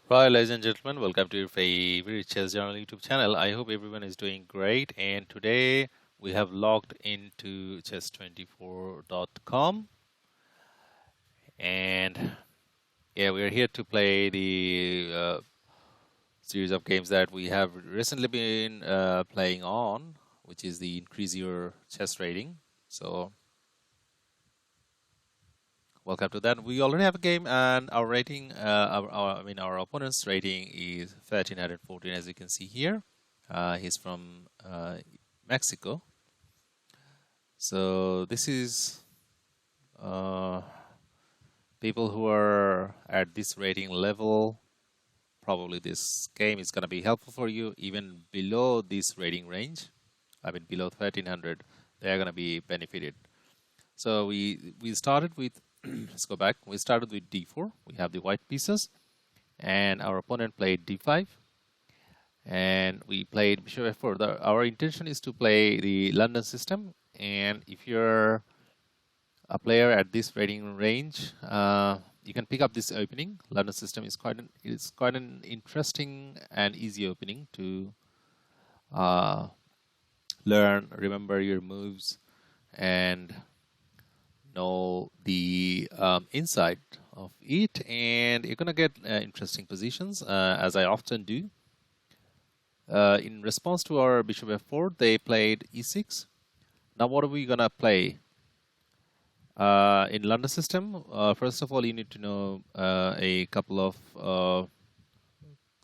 Right, ladies and gentlemen, welcome to your favorite Chess Journal YouTube channel. I hope everyone is doing great. And today we have logged into chess24.com. And yeah, we're here to play the series of games that we have recently been playing on, which is the Increase Your Chess Rating. So, welcome to that. We already have a game, and our rating, our opponent's rating is 1314, as you can see here. He's from Mexico. So this is people who are at this rating level. Probably this game is going to be helpful for you. Even below this rating range, below 1300, they are going to be benefited. So we started with let's go back. We started with d4. We have the white pieces, and our opponent played d5, and we played bishop f4. Our intention is to play the London system, and if you're a player at this rating range, you can pick up this opening. London system is quite an interesting and easy opening to learn, remember your moves, and know the inside of it, and you're gonna get interesting positions, as I often do. In response to our bishop f4, they played e6. Now what are we gonna play? In London system, first of all, you need to know a couple of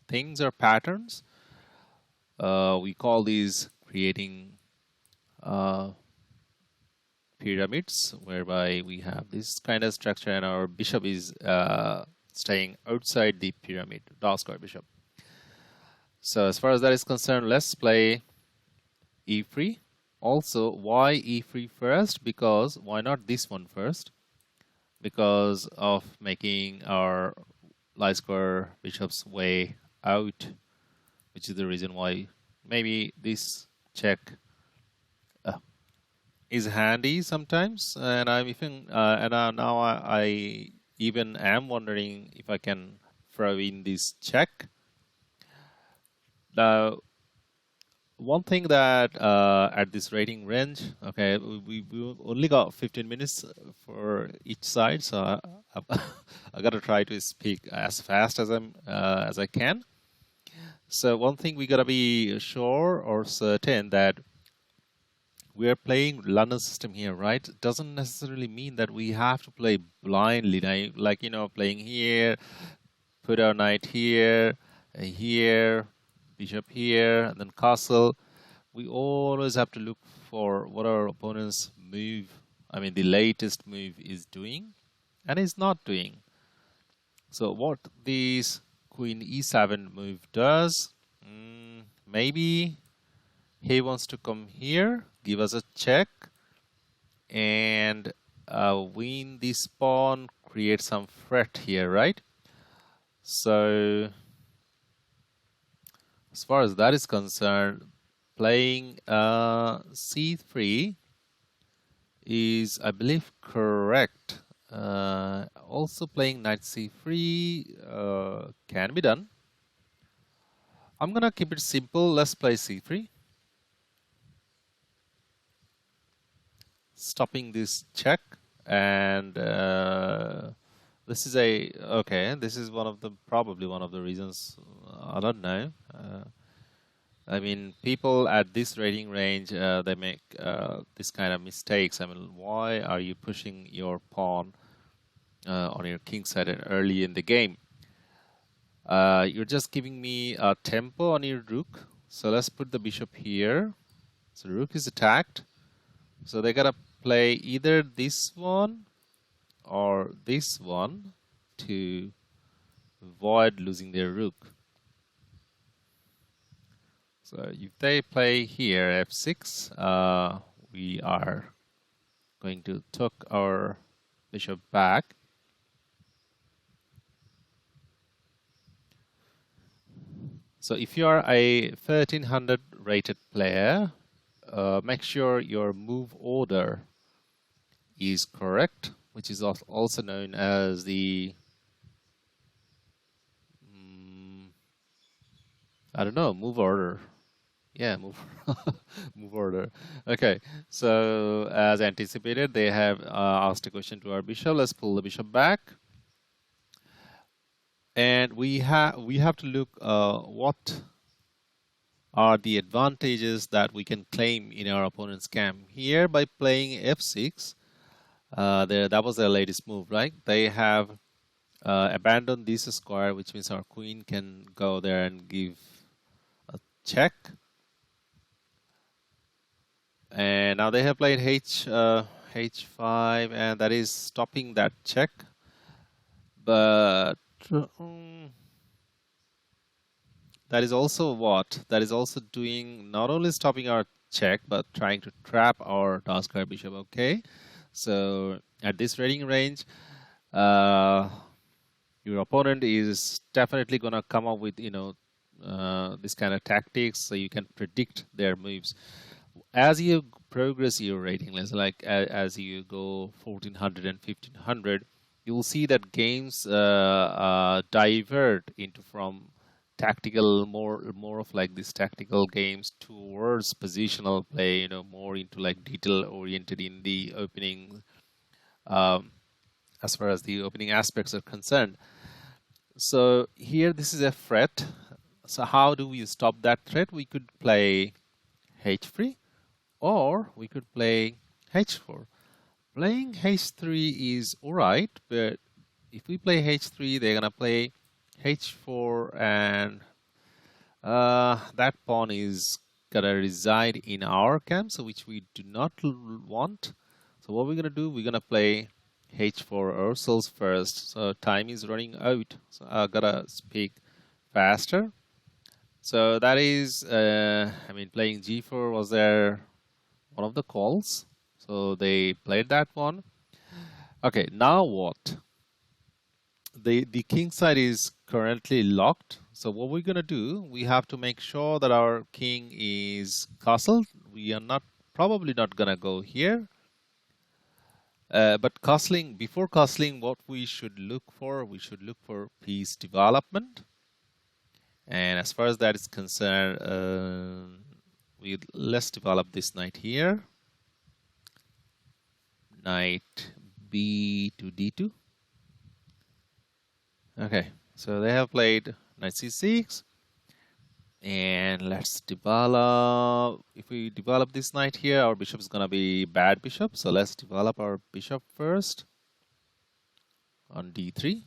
things or patterns. We call these creating pyramids, whereby we have this kind of structure and our bishop is staying outside the pyramid, dark square bishop. So as far as that is concerned, let's play e3. Also, why e3 first? Because why not this one first? Because of making our light square bishop's way out, which is the reason why maybe this check is handy sometimes. And I'm even now I even am wondering if I can throw in this check. Now, one thing that at this rating range, okay, we only got 15 minutes for each side, so I got to try to speak as fast as I can. So one thing we gotta be sure or certain that we are playing London system here, right? It doesn't necessarily mean that we have to play blindly, like playing here, put our knight here, here, bishop here, and then castle. We always have to look for what our opponent's move, the latest move is doing and is not doing. So what this queen e7 move does, maybe he wants to come here, give us a check, and win this pawn, create some threat here, right? So as far as that is concerned, playing c3 is, I believe, correct. Also playing knight c3 can be done. I'm gonna keep it simple. Let's play c3, stopping this check, and this is this is probably one of the reasons. I don't know. People at this rating range, they make this kind of mistakes. Why are you pushing your pawn on your king side and early in the game? You're just giving me a tempo on your rook. So let's put the bishop here. So the rook is attacked. So they gotta play either this one or this one to avoid losing their rook. So if they play here f6, we are going to tuck our bishop back. So if you are a 1300 rated player, make sure your move order is correct, which is also known as the I don't know, move order. Yeah, move move order. Okay, so as anticipated, they have asked a question to our bishop. Let's pull the bishop back, and we have to look what are the advantages that we can claim in our opponent's camp. Here, by playing f6, that was their latest move, right? They have abandoned this square, which means our queen can go there and give a check. And now they have played h5, and that is stopping that check. But that is also what? That is also doing not only stopping our check, but trying to trap our dark square bishop. Okay, so at this rating range, your opponent is definitely gonna come up with this kind of tactics, so you can predict their moves. As you progress your rating list, like as you go 1400 and 1500, you will see that games divert into from tactical, more of like these tactical games towards positional play, more into like detail oriented in the opening, as far as the opening aspects are concerned. So here this is a threat. So how do we stop that threat? We could play h3, or we could play h4. Playing h3 is alright, but if we play h3, they're gonna play h4, and that pawn is gonna reside in our camp, so which we do not want. So what we're gonna do, we're gonna play h4 ourselves first. So time is running out, so I gotta speak faster. So that is, playing g4 was there one of the calls, so they played that one. Okay, now what? The king side is currently locked, so what we're gonna do, we have to make sure that our king is castled. We are probably not gonna go here, but before castling, what we should look for, piece development. And as far as that is concerned, let's develop this knight here. Knight b to d2. Okay, so they have played knight c6, and let's develop. If we develop this knight here, our bishop is gonna be bad bishop, so let's develop our bishop first on d3.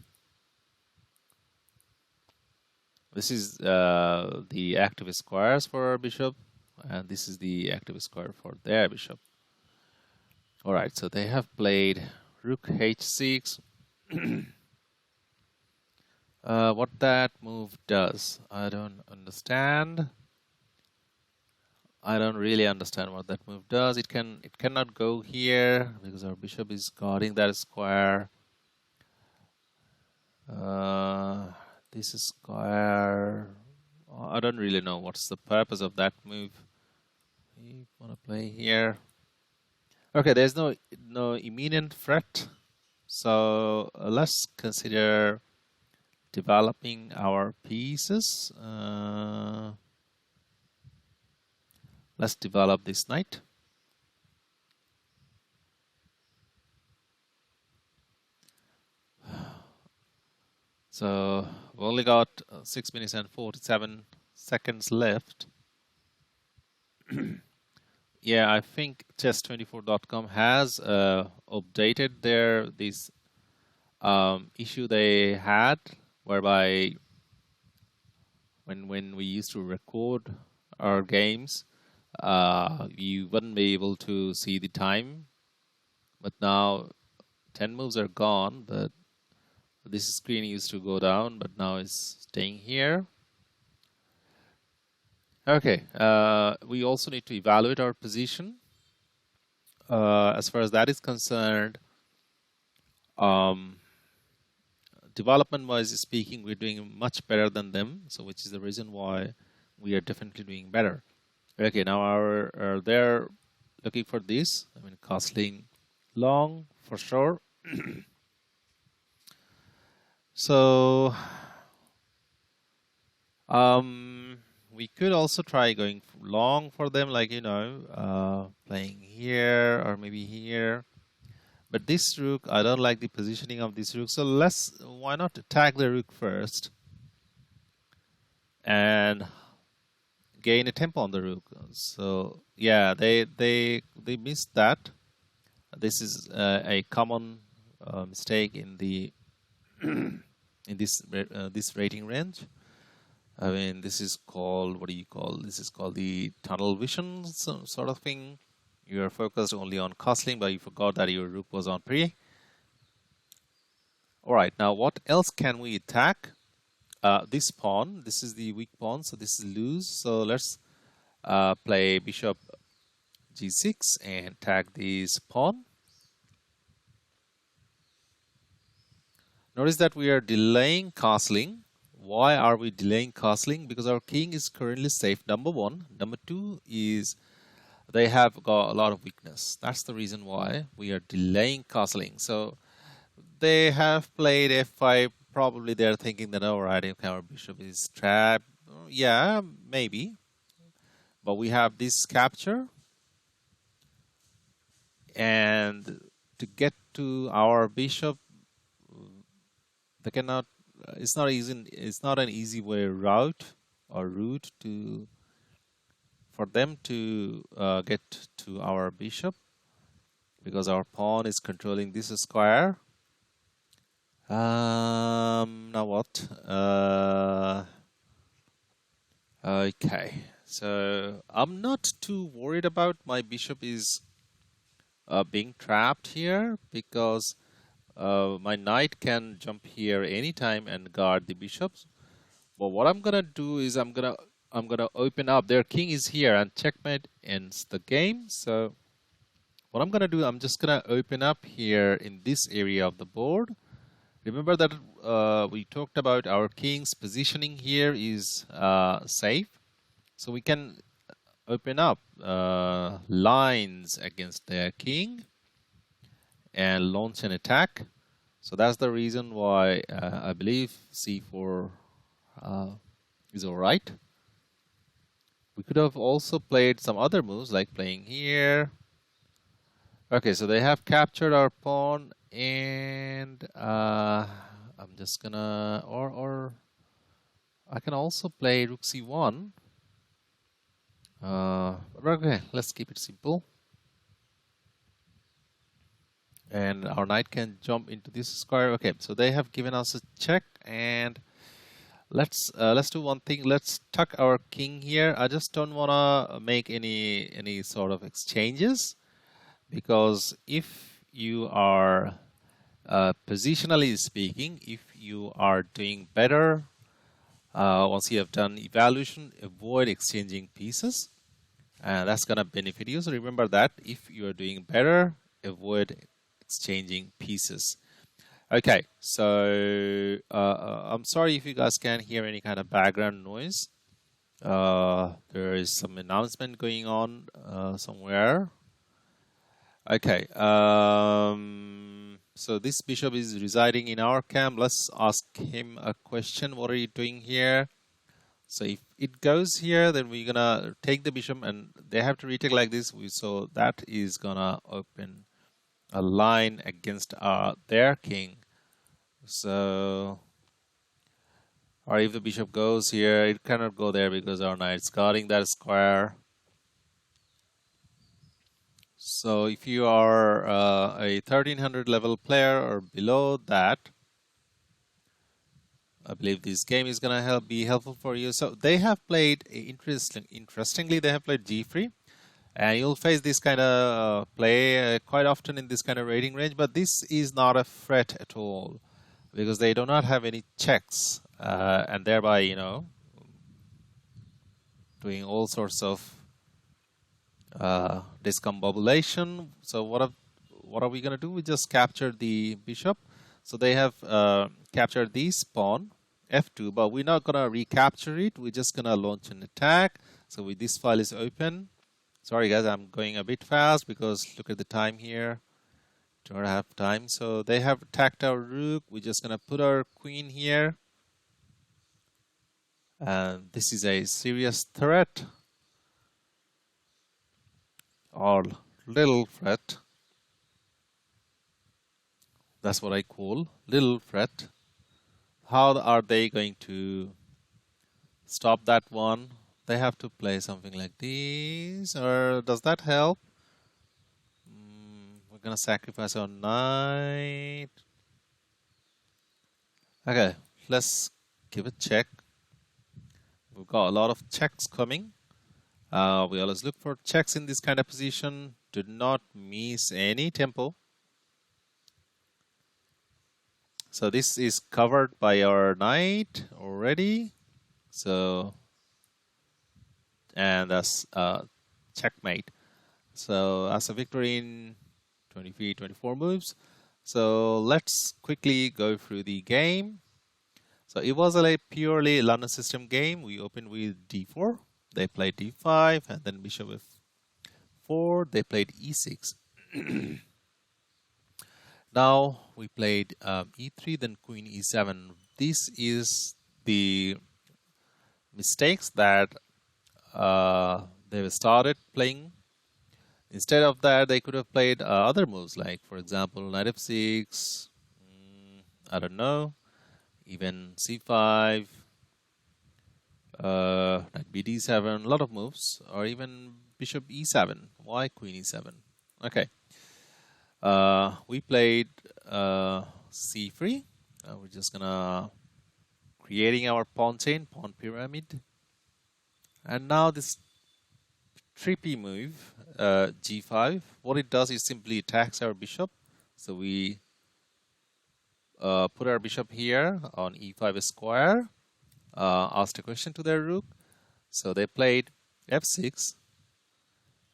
This is the active squares for our bishop, and this is the active square for their bishop. All right, so they have played rook h6. What that move does, I don't understand. I don't really understand what that move does. It cannot go here because our bishop is guarding that square. This is square. I don't really know what's the purpose of that move. We want to play here. Okay, there's no imminent threat, so let's consider developing our pieces. Let's develop this knight. So we only got 6 minutes and 47 seconds left. Yeah, I think chess24.com has updated this issue they had, whereby when we used to record our games, you wouldn't be able to see the time. But now 10 moves are gone, but this screen used to go down, but now it's staying here. Okay, we also need to evaluate our position. As far as that is concerned, development-wise speaking, we're doing much better than them, so which is the reason why we are definitely doing better. Okay, now they're looking for this. I mean, castling long for sure. So, we could also try going long for them, like, you know, playing here or maybe here. But this rook, I don't like the positioning of this rook. So why not attack the rook first and gain a tempo on the rook? So yeah, they missed that. This is a common mistake in the in this rating range. I mean, this is called, what do you call? This is called the tunnel vision sort of thing. You are focused only on castling, but you forgot that your rook was on pre. All right, now what else can we attack? This pawn. This is the weak pawn, so this is loose. So let's play bishop g6 and attack this pawn. Notice that we are delaying castling. Why are we delaying castling? Because our king is currently safe, number one. Number two is they have got a lot of weakness. That's the reason why we are delaying castling. So they have played f5. Probably they're thinking that, all right, if our bishop is trapped, yeah, maybe. But we have this capture. And to get to our bishop, they cannot. It's not easy. It's not an easy route for them to get to our bishop, because our pawn is controlling this square. Now what? Okay, so I'm not too worried about my bishop is being trapped here, because my knight can jump here anytime and guard the bishops. But what I'm gonna do is I'm gonna open up. Their king is here, and checkmate ends the game. So what I'm gonna do, I'm just gonna open up here in this area of the board. Remember that we talked about our king's positioning here is safe, so we can open up lines against their king and launch an attack. So that's the reason why I believe c4 is all right. We could have also played some other moves, like playing here. Okay, so they have captured our pawn, and I'm just gonna, or I can also play rook c1. Okay, let's keep it simple. And our knight can jump into this square. Okay, so they have given us a check, and let's do one thing. Let's tuck our king here. I just don't wanna make any sort of exchanges, because if you are positionally speaking, if you are doing better, once you have done evaluation, avoid exchanging pieces, and that's gonna benefit you. So remember that if you are doing better, avoid exchanging pieces. Okay, so I'm sorry if you guys can hear any kind of background noise. There is some announcement going on somewhere. Okay, so this bishop is residing in our camp. Let's ask him a question. What are you doing here? So if it goes here, then we're gonna take the bishop, and they have to retake like this. So that is gonna open a line against their king. So, or if the bishop goes here, it cannot go there because our knight's guarding that square. So if you are a 1300 level player or below that, I believe this game is gonna be helpful for you. So they have played interestingly, they have played g3, and you'll face this kind of play quite often in this kind of rating range. But this is not a threat at all, because they do not have any checks, and thereby, you know, doing all sorts of discombobulation. So what are we gonna do? We just capture the bishop. So they have captured this pawn, f2, but we're not gonna recapture it. We're just gonna launch an attack. So this file is open. Sorry guys, I'm going a bit fast because look at the time here. Don't have time. So they have attacked our rook. We're just gonna put our queen here. And this is a serious threat or little threat. That's what I call little threat. How are they going to stop that one? They have to play something like this, or does that help? We're gonna sacrifice our knight. Okay, let's give a check. We've got a lot of checks coming. We always look for checks in this kind of position. Do not miss any tempo. So this is covered by our knight already. So, and that's checkmate. So that's a victory in 23, 24 moves. So let's quickly go through the game. So it was a purely London system game. We opened with d4. They played d5, and then bishop f4. They played e6. Now we played e3, then queen e7. This is the mistakes that they started playing. Instead of that, they could have played other moves, like, for example, knight f6, I don't know, even c5, knight bd7, a lot of moves, or even bishop e7. Why queen e7? Okay. We played c3. We're just gonna creating our pawn chain, pawn pyramid. And now this trippy move, g5, what it does is simply attacks our bishop. So we put our bishop here on e5 square, asked a question to their rook. So they played f6,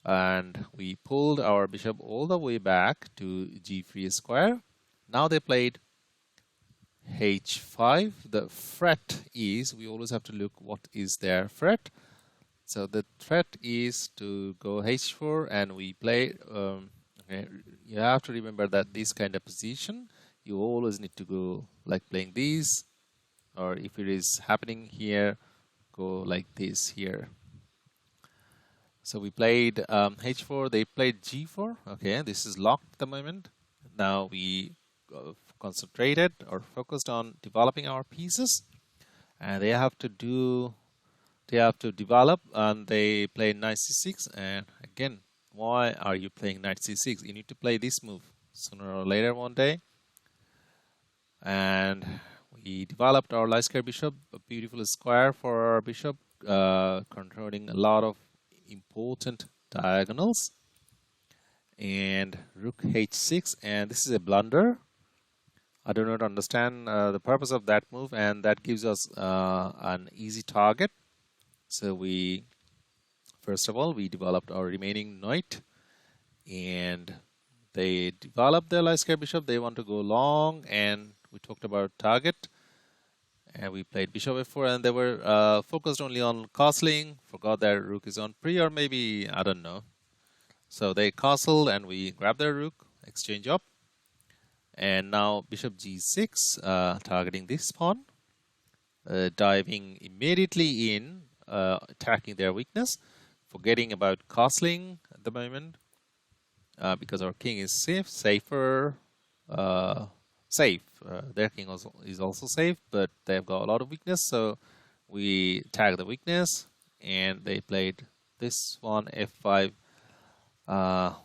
and we pulled our bishop all the way back to g3 square. Now they played h5. The threat is, we always have to look what is their threat. So the threat is to go h4, and we play, okay, you have to remember that this kind of position, you always need to go like playing these, or if it is happening here, go like this here. So we played h4, they played g4. Okay, this is locked at the moment. Now we concentrated or focused on developing our pieces, and they have to develop, and they play knight c6. And again, why are you playing knight c6? You need to play this move sooner or later one day. And we developed our light square bishop, a beautiful square for our bishop, controlling a lot of important diagonals. And rook h6, and this is a blunder. I do not understand the purpose of that move, and that gives us an easy target. So we, first of all, we developed our remaining knight, and they developed their light square bishop. They want to go long, and we talked about target, and we played bishop f4, and they were focused only on castling, forgot their rook is on pre, or maybe, I don't know. So they castled, and we grabbed their rook, exchange up, and now bishop g6, targeting this pawn, diving immediately in, attacking their weakness, forgetting about castling at the moment, because our king is safer, safe. Their king is also safe, but they've got a lot of weakness, so we tag the weakness, and they played this one, f5.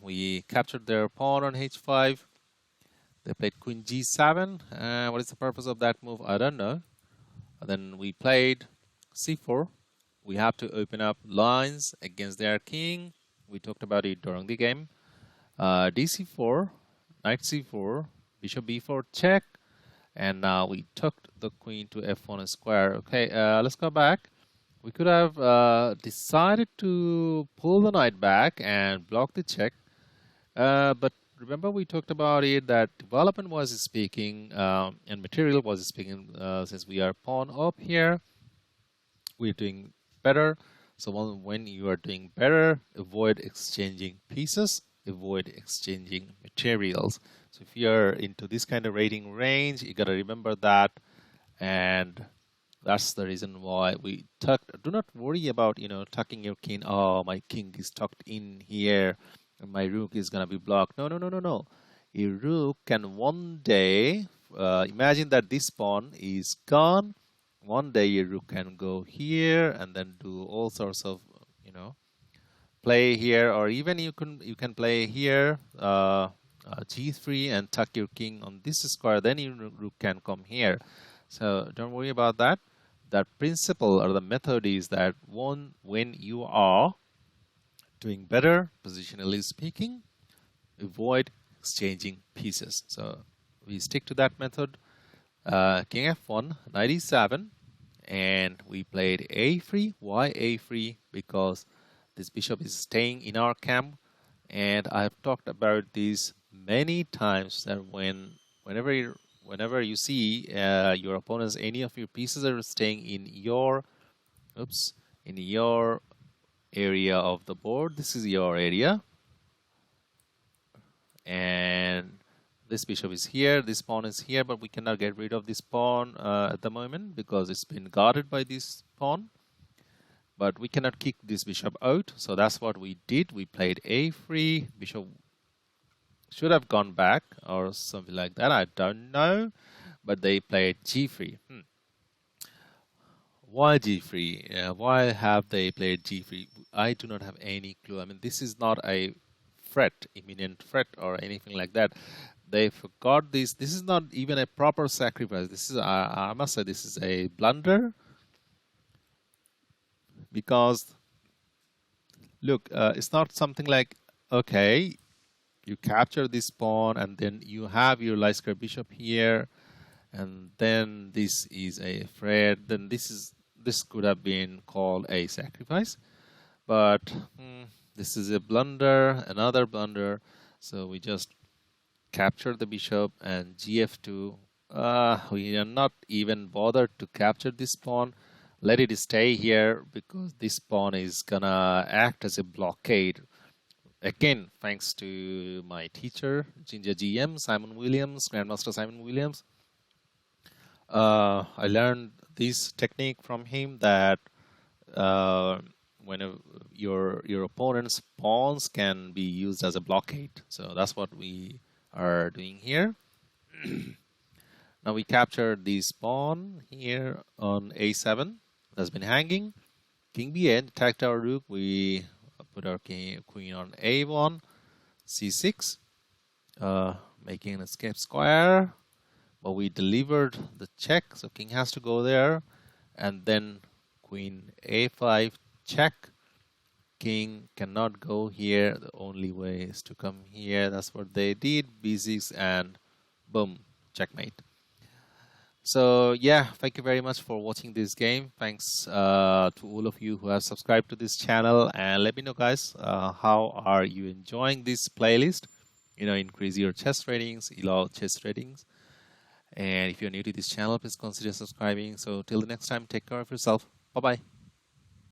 We captured their pawn on h5. They played queen g7. What is the purpose of that move? I don't know. And then we played c4. We have to open up lines against their king. We talked about it during the game. dc4, knight c4, bishop b4 check, and now we took the queen to f1 square. Okay, let's go back. We could have decided to pull the knight back and block the check, but remember we talked about it that development was speaking and material was speaking. Since we are pawn up here, we're doing better. So when you are doing better, avoid exchanging pieces, avoid exchanging materials. So if you're into this kind of rating range, you got to remember that, and That's the reason why we tuck. Do not worry about tucking your king. Oh, my king is tucked in here, and my rook is gonna be blocked. No, no, no, no, no. A rook can one day imagine that this pawn is gone. One day a rook can go here and then do all sorts of play here, or even you can play here g3 and tuck your king on this square. Then your rook can come here. So don't worry about that. The principle or the method is that when you are doing better, positionally speaking, avoid exchanging pieces. So we stick to that method. King f1, knight e7, and we played a3. Why a3? Because this bishop is staying in our camp, and I've talked about this many times that whenever you see your opponents, any of your pieces are staying in your area of the board. This is your area, and this bishop is here, this pawn is here, but we cannot get rid of this pawn at the moment because it's been guarded by this pawn. But we cannot kick this bishop out, so that's what we did. We played a3. Bishop should have gone back or something like that. I don't know, but they played g3. Why g3? Why have they played g3? I do not have any clue. I mean, this is not a imminent threat or anything like that. They forgot this. This is not even a proper sacrifice. This is, I must say, this is a blunder. Because, look, it's not something like, okay, you capture this pawn and then you have your light square bishop here, and then this is a threat. Then this could have been called a sacrifice, but this is a blunder, another blunder. So we just capture the bishop and gf2. We are not even bothered to capture this pawn. Let it stay here because this pawn is gonna act as a blockade. Again, thanks to my teacher, Jinja GM, Simon Williams, Grandmaster Simon Williams. I learned this technique from him, that when your opponent's pawns can be used as a blockade. So that's what we are doing here. Now we captured this pawn here on a7 that's been hanging. King b8, attacked our rook. We put our queen on a1, c6, making an escape square. But we delivered the check, so king has to go there, and then queen a5 check. King cannot go here. The only way is to come here. That's what they did. b6 and boom, checkmate. So yeah, thank you very much for watching this game. Thanks to all of you who have subscribed to this channel, and let me know, guys, how are you enjoying this playlist? Increase your chess ratings, ELO chess ratings. And if you're new to this channel, please consider subscribing. So till the next time, take care of yourself. Bye bye.